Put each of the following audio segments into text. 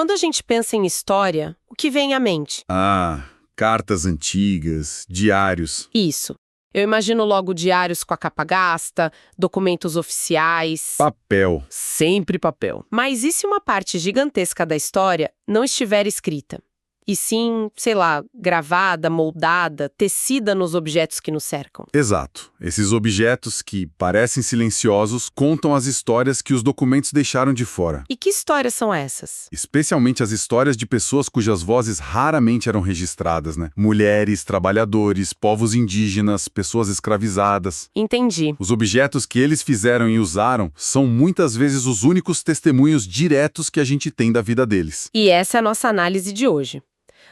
Quando a gente pensa em história, o que vem à mente? Ah, cartas antigas, diários. Isso. Eu imagino logo diários com a capa gasta, documentos oficiais. Papel. Sempre papel. Mas e se uma parte gigantesca da história não estiver escrita? E sim, sei lá, gravada, moldada, tecida nos objetos que nos cercam. Exato. Esses objetos que parecem silenciosos contam as histórias que os documentos deixaram de fora. E que histórias são essas? Especialmente as histórias de pessoas cujas vozes raramente eram registradas, né? Mulheres, trabalhadores, povos indígenas, pessoas escravizadas. Entendi. Os objetos que eles fizeram e usaram são muitas vezes os únicos testemunhos diretos que a gente tem da vida deles. E essa é a nossa análise de hoje.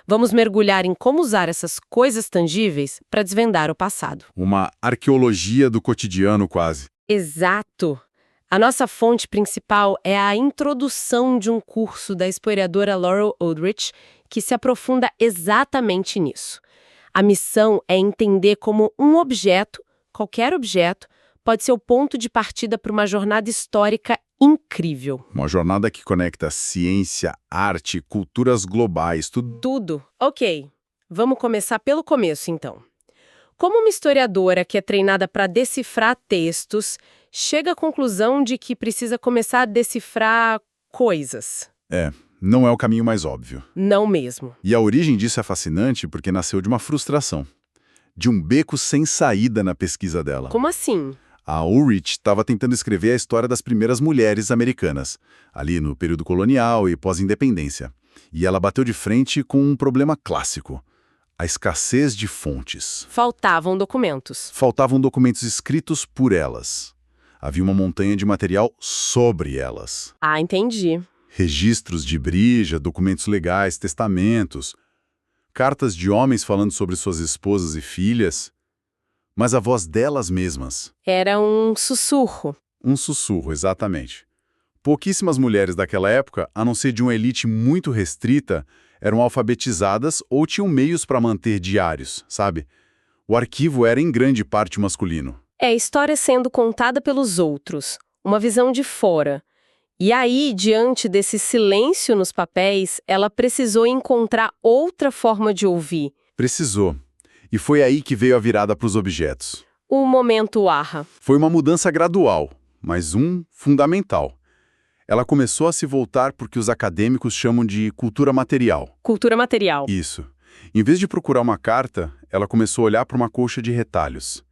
Vamos mergulhar em como usar essas coisas tangíveis para desvendar o passado. Uma arqueologia do cotidiano, quase. Exato! A nossa fonte principal é a introdução de um curso da historiadora Laurel Aldrich, que se aprofunda exatamente nisso. A missão é entender como um objeto, qualquer objeto, pode ser o ponto de partida para uma jornada histórica incrível. Uma jornada que conecta ciência, arte, culturas globais, tudo. Tudo. Ok. Vamos começar pelo começo, então. Como uma historiadora que é treinada para decifrar textos, chega à conclusão de que precisa começar a decifrar coisas. Não é o caminho mais óbvio. Não mesmo. E a origem disso é fascinante porque nasceu de uma frustração. De um beco sem saída na pesquisa dela. Como assim? A Ulrich estava tentando escrever a história das primeiras mulheres americanas, ali no período colonial e pós-independência. E ela bateu de frente com um problema clássico: a escassez de fontes. Faltavam documentos. Faltavam documentos escritos por elas. Havia uma montanha de material sobre elas. Ah, entendi. Registros de brija, documentos legais, testamentos, cartas de homens falando sobre suas esposas e filhas, mas a voz delas mesmas. Era um sussurro. Um sussurro, exatamente. Pouquíssimas mulheres daquela época, a não ser de uma elite muito restrita, eram alfabetizadas ou tinham meios para manter diários, sabe? O arquivo era em grande parte masculino. É a história sendo contada pelos outros, uma visão de fora. E aí, diante desse silêncio nos papéis, ela precisou encontrar outra forma de ouvir. Precisou. E foi aí que veio a virada para os objetos. O momento Arra. Foi uma mudança gradual, mas fundamental. Ela começou a se voltar para o que os acadêmicos chamam de cultura material. Cultura material. Isso. Em vez de procurar uma carta, ela começou a olhar para uma colcha de retalhos.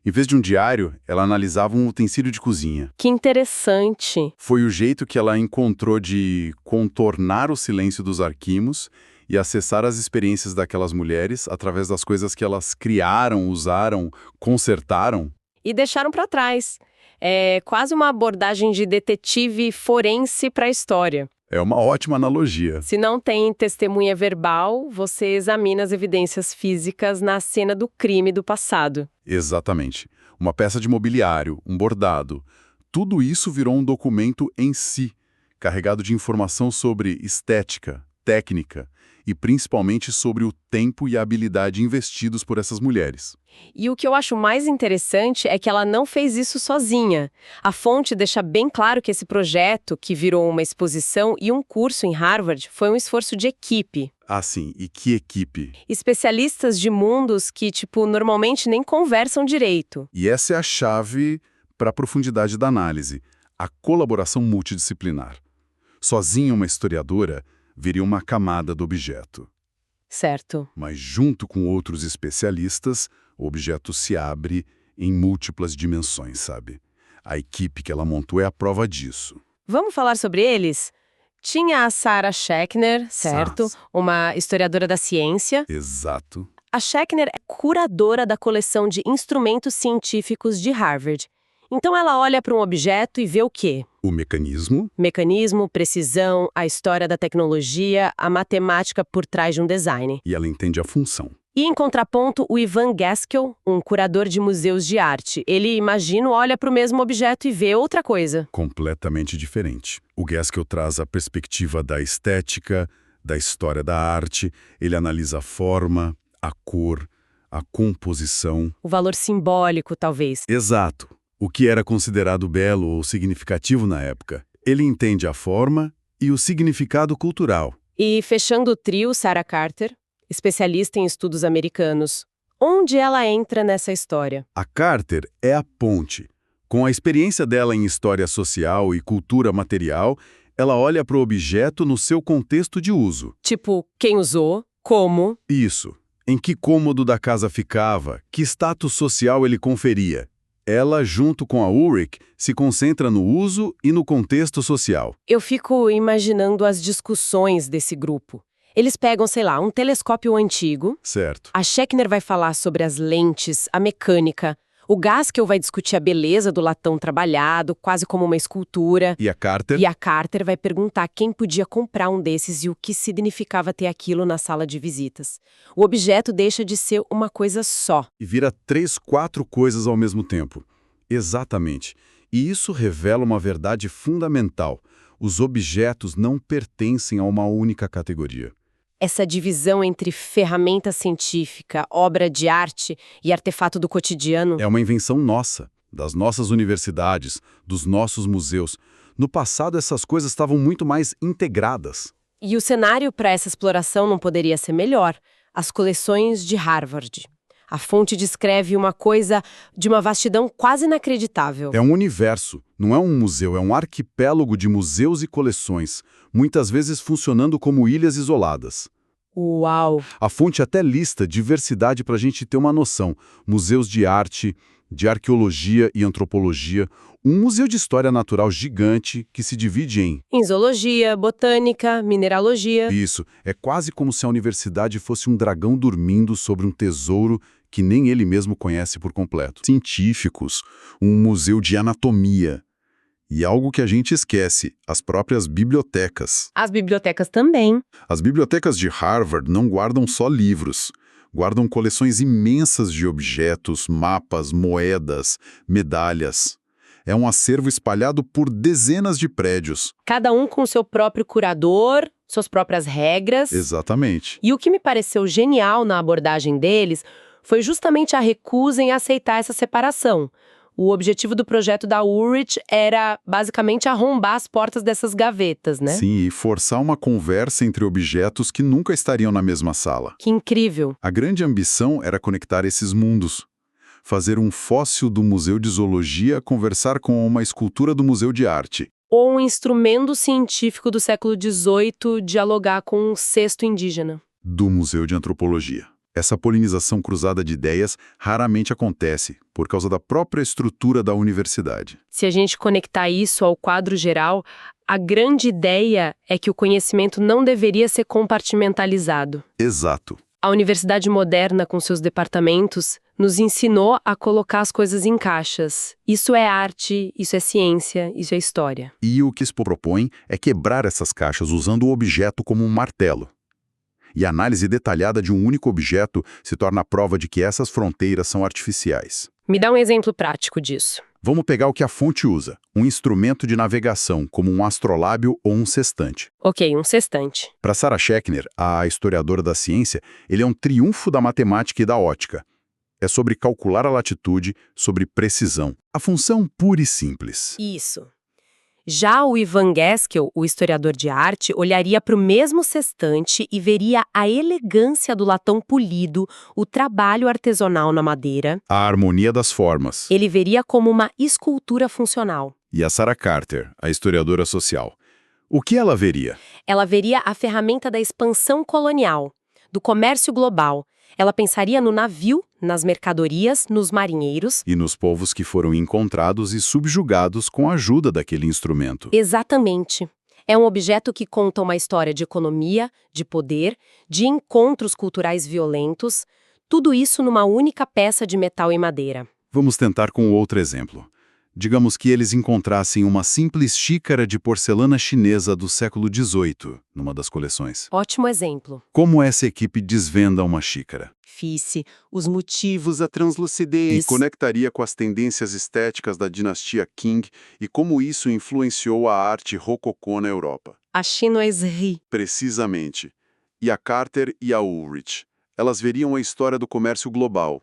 Em vez de um diário, ela analisava um utensílio de cozinha. Que interessante. Foi o jeito que ela encontrou de contornar o silêncio dos arquivos e acessar as experiências daquelas mulheres através das coisas que elas criaram, usaram, consertaram. E deixaram para trás. É quase uma abordagem de detetive forense para a história. É uma ótima analogia. Se não tem testemunha verbal, você examina as evidências físicas na cena do crime do passado. Exatamente. Uma peça de mobiliário, um bordado. Tudo isso virou um documento em si, carregado de informação sobre estética, técnica e principalmente sobre o tempo e a habilidade investidos por essas mulheres. E o que eu acho mais interessante é que ela não fez isso sozinha. A fonte deixa bem claro que esse projeto, que virou uma exposição e um curso em Harvard, foi um esforço de equipe. Ah, sim. E que equipe? Especialistas de mundos que, normalmente nem conversam direito. E essa é a chave para a profundidade da análise, a colaboração multidisciplinar. Sozinha uma historiadora viria uma camada do objeto. Certo. Mas junto com outros especialistas, o objeto se abre em múltiplas dimensões, sabe? A equipe que ela montou é a prova disso. Vamos falar sobre eles? Tinha a Sarah Schechner, certo? Uma historiadora da ciência. Exato. A Schechner é curadora da coleção de instrumentos científicos de Harvard. Então ela olha para um objeto e vê o quê? O mecanismo. Mecanismo, precisão, a história da tecnologia, a matemática por trás de um design. E ela entende a função. E em contraponto, o Ivan Gaskell, um curador de museus de arte. Ele, imagino, olha para o mesmo objeto e vê outra coisa. Completamente diferente. O Gaskell traz a perspectiva da estética, da história da arte, ele analisa a forma, a cor, a composição. O valor simbólico, talvez. Exato. O que era considerado belo ou significativo na época. Ele entende a forma E o significado cultural. E fechando o trio, Sarah Carter, especialista em estudos americanos. Onde ela entra nessa história? A Carter é a ponte. Com a experiência dela em história social e cultura material, ela olha para o objeto no seu contexto de uso. Tipo, quem usou, como. Isso. Em que cômodo da casa ficava, que status social ele conferia. Ela, junto com a Ulrich, se concentra no uso e no contexto social. Eu fico imaginando as discussões desse grupo. Eles pegam, sei lá, um telescópio antigo. Certo. A Schechner vai falar sobre as lentes, a mecânica. O Gaskell vai discutir a beleza do latão trabalhado, quase como uma escultura. E a Carter? E a Carter vai perguntar quem podia comprar um desses e o que significava ter aquilo na sala de visitas. O objeto deixa de ser uma coisa só. E vira 3, 4 coisas ao mesmo tempo. Exatamente. E isso revela uma verdade fundamental. Os objetos não pertencem a uma única categoria. Essa divisão entre ferramenta científica, obra de arte e artefato do cotidiano. É uma invenção nossa, das nossas universidades, dos nossos museus. No passado, essas coisas estavam muito mais integradas. E o cenário para essa exploração não poderia ser melhor. As coleções de Harvard. A fonte descreve uma coisa de uma vastidão quase inacreditável. É um universo, não é um museu, é um arquipélago de museus e coleções, muitas vezes funcionando como ilhas isoladas. Uau! A fonte até lista diversidade para a gente ter uma noção. Museus de arte, de arqueologia e antropologia, um museu de história natural gigante que se divide em zoologia, botânica, mineralogia. Isso, é quase como se a universidade fosse um dragão dormindo sobre um tesouro que nem ele mesmo conhece por completo. Científicos, um museu de anatomia. E algo que a gente esquece, as próprias bibliotecas. As bibliotecas também. As bibliotecas de Harvard não guardam só livros. Guardam coleções imensas de objetos, mapas, moedas, medalhas. É um acervo espalhado por dezenas de prédios. Cada um com seu próprio curador, suas próprias regras. Exatamente. E o que me pareceu genial na abordagem deles foi justamente a recusa em aceitar essa separação. O objetivo do projeto da Ulrich era, basicamente, arrombar as portas dessas gavetas, né? Sim, e forçar uma conversa entre objetos que nunca estariam na mesma sala. Que incrível! A grande ambição era conectar esses mundos. Fazer um fóssil do Museu de Zoologia conversar com uma escultura do Museu de Arte. Ou um instrumento científico do século XVIII dialogar com um cesto indígena. Do Museu de Antropologia. Essa polinização cruzada de ideias raramente acontece, por causa da própria estrutura da universidade. Se a gente conectar isso ao quadro geral, a grande ideia é que o conhecimento não deveria ser compartimentalizado. Exato. A universidade moderna, com seus departamentos, nos ensinou a colocar as coisas em caixas. Isso é arte, isso é ciência, isso é história. E o que se propõe é quebrar essas caixas usando o objeto como um martelo. E a análise detalhada de um único objeto se torna a prova de que essas fronteiras são artificiais. Me dá um exemplo prático disso. Vamos pegar o que a fonte usa, um instrumento de navegação, como um astrolábio ou um sextante. Ok, um sextante. Para Sarah Schechner, a historiadora da ciência, ele é um triunfo da matemática e da ótica. É sobre calcular a latitude, sobre precisão. A função pura e simples. Isso. Já o Ivan Gaskell, o historiador de arte, olharia para o mesmo sextante e veria a elegância do latão polido, o trabalho artesanal na madeira. A harmonia das formas. Ele veria como uma escultura funcional. E a Sarah Carter, a historiadora social. O que ela veria? Ela veria a ferramenta da expansão colonial, do comércio global. Ela pensaria no navio, nas mercadorias, nos marinheiros. E nos povos que foram encontrados e subjugados com a ajuda daquele instrumento. Exatamente. É um objeto que conta uma história de economia, de poder, de encontros culturais violentos, tudo isso numa única peça de metal e madeira. Vamos tentar com outro exemplo. Digamos que eles encontrassem uma simples xícara de porcelana chinesa do século XVIII, numa das coleções. Ótimo exemplo. Como essa equipe desvenda uma xícara? Os motivos, A translucidez. E conectaria com as tendências estéticas da dinastia Qing e como isso influenciou a arte rococó na Europa. A chinoiserie. Precisamente. E a Carter e a Ulrich. Elas veriam a história do comércio global.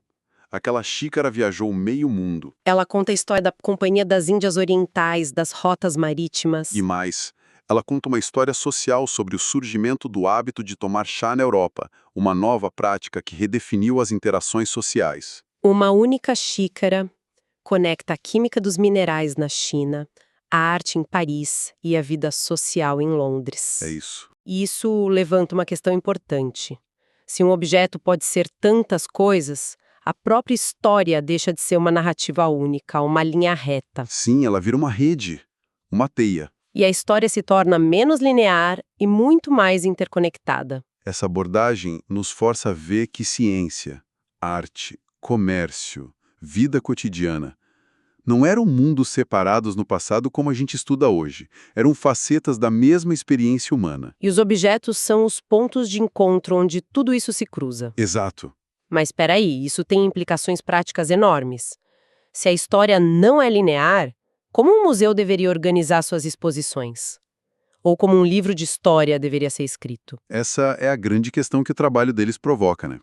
Aquela xícara viajou meio mundo. Ela conta a história da Companhia das Índias Orientais, das rotas marítimas. E mais, Ela conta uma história social sobre o surgimento do hábito de tomar chá na Europa, uma nova prática que redefiniu as interações sociais. Uma única xícara conecta a química dos minerais na China, a arte em Paris e a vida social em Londres. É isso. E isso levanta uma questão importante. Se um objeto pode ser tantas coisas, a própria história deixa de ser uma narrativa única, uma linha reta. Sim, ela vira uma rede, uma teia. E a história se torna menos linear e muito mais interconectada. Essa abordagem nos força a ver que ciência, arte, comércio, vida cotidiana não eram mundos separados no passado como a gente estuda hoje. Eram facetas da mesma experiência humana. E os objetos são os pontos de encontro onde tudo isso se cruza. Exato. Mas espera aí, isso tem implicações práticas enormes. Se a história não é linear, como um museu deveria organizar suas exposições? Ou como um livro de história deveria ser escrito? Essa é a grande questão que o trabalho deles provoca, né?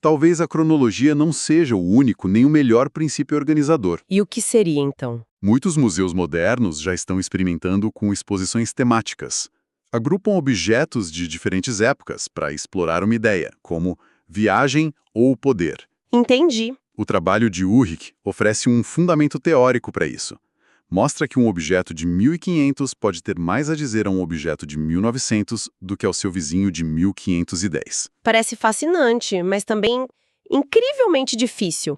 Talvez a cronologia não seja o único nem o melhor princípio organizador. E o que seria, então? Muitos museus modernos já estão experimentando com exposições temáticas. Agrupam objetos de diferentes épocas para explorar uma ideia, como viagem ou poder. Entendi. O trabalho de Uhrig oferece um fundamento teórico para isso. Mostra que um objeto de 1500 pode ter mais a dizer a um objeto de 1900 do que ao seu vizinho de 1510. Parece fascinante, mas também incrivelmente difícil.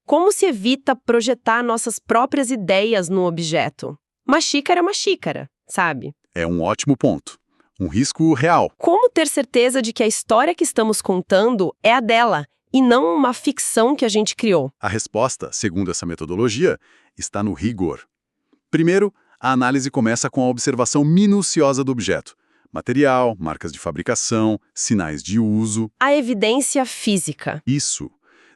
Como se evita projetar nossas próprias ideias no objeto? Uma xícara é uma xícara, sabe? É um ótimo ponto. Um risco real. Como ter certeza de que a história que estamos contando é a dela, e não uma ficção que a gente criou? A resposta, segundo essa metodologia, está no rigor. Primeiro, a análise começa com a observação minuciosa do objeto. Material, marcas de fabricação, sinais de uso. A evidência física. Isso.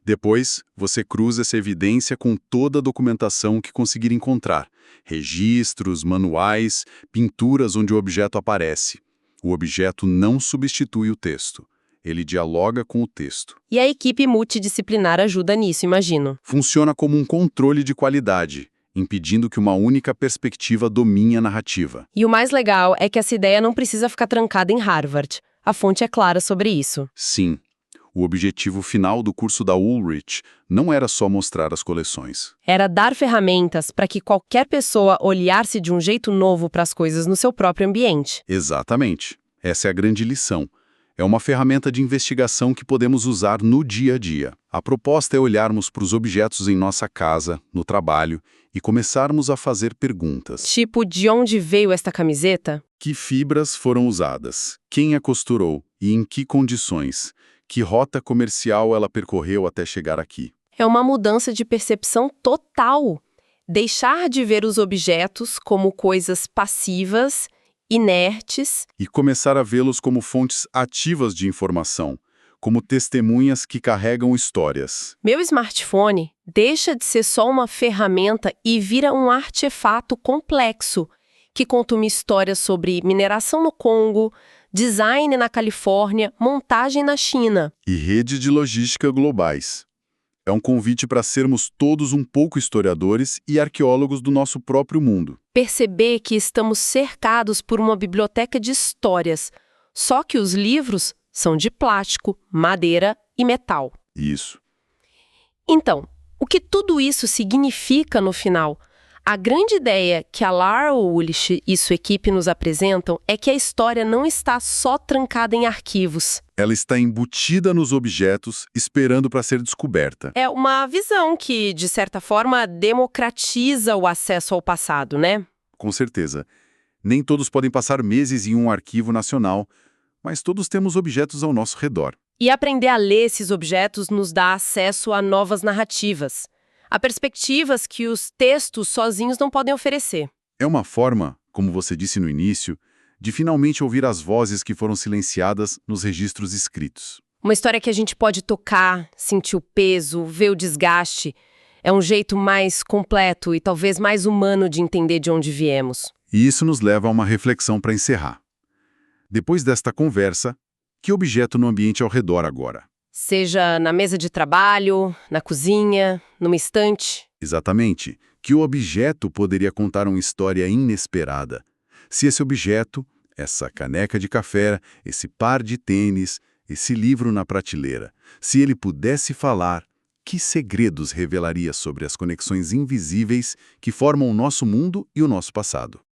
Depois, você cruza essa evidência com toda a documentação que conseguir encontrar. Registros, manuais, pinturas onde o objeto aparece. O objeto não substitui o texto. Ele dialoga com o texto. E a equipe multidisciplinar ajuda nisso, imagino. Funciona como um controle de qualidade, impedindo que uma única perspectiva domine a narrativa. E o mais legal é que essa ideia não precisa ficar trancada em Harvard. A fonte é clara sobre isso. Sim, o objetivo final do curso da Ulrich não era só mostrar as coleções. Era dar ferramentas para que qualquer pessoa olhasse de um jeito novo para as coisas no seu próprio ambiente. Exatamente. Essa é a grande lição. É uma ferramenta de investigação que podemos usar no dia a dia. A proposta é olharmos para os objetos em nossa casa, no trabalho, e começarmos a fazer perguntas. Tipo, de onde veio esta camiseta? Que fibras foram usadas? Quem a costurou? E em que condições? Que rota comercial ela percorreu até chegar aqui? É uma mudança de percepção total. Deixar de ver os objetos como coisas passivas, inertes. E começar a vê-los como fontes ativas de informação, como testemunhas que carregam histórias. Meu smartphone deixa de ser só uma ferramenta e vira um artefato complexo, que conta uma história sobre mineração no Congo, design na Califórnia, montagem na China. E rede de logística globais. É um convite para sermos todos um pouco historiadores e arqueólogos do nosso próprio mundo. Perceber que estamos cercados por uma biblioteca de histórias, só que os livros são de plástico, madeira e metal. Isso. Então, o que tudo isso significa no final? A grande ideia que a Lara Ulrich e sua equipe nos apresentam é que a história não está só trancada em arquivos. Ela está embutida nos objetos, esperando para ser descoberta. É uma visão que, de certa forma, democratiza o acesso ao passado, né? Com certeza. Nem todos podem passar meses em um arquivo nacional, mas todos temos objetos ao nosso redor. E aprender a ler esses objetos nos dá acesso a novas narrativas, a perspectivas que os textos sozinhos não podem oferecer. É uma forma, como você disse no início, de finalmente ouvir as vozes que foram silenciadas nos registros escritos. Uma história que a gente pode tocar, sentir o peso, ver o desgaste. É um jeito mais completo e talvez mais humano de entender de onde viemos. E isso nos leva a uma reflexão para encerrar. Depois desta conversa, que objeto no ambiente ao redor agora? Seja na mesa de trabalho, na cozinha, numa estante. Exatamente. Que objeto poderia contar uma história inesperada? Se esse objeto, essa caneca de café, esse par de tênis, esse livro na prateleira, se ele pudesse falar, que segredos revelaria sobre as conexões invisíveis que formam o nosso mundo e o nosso passado?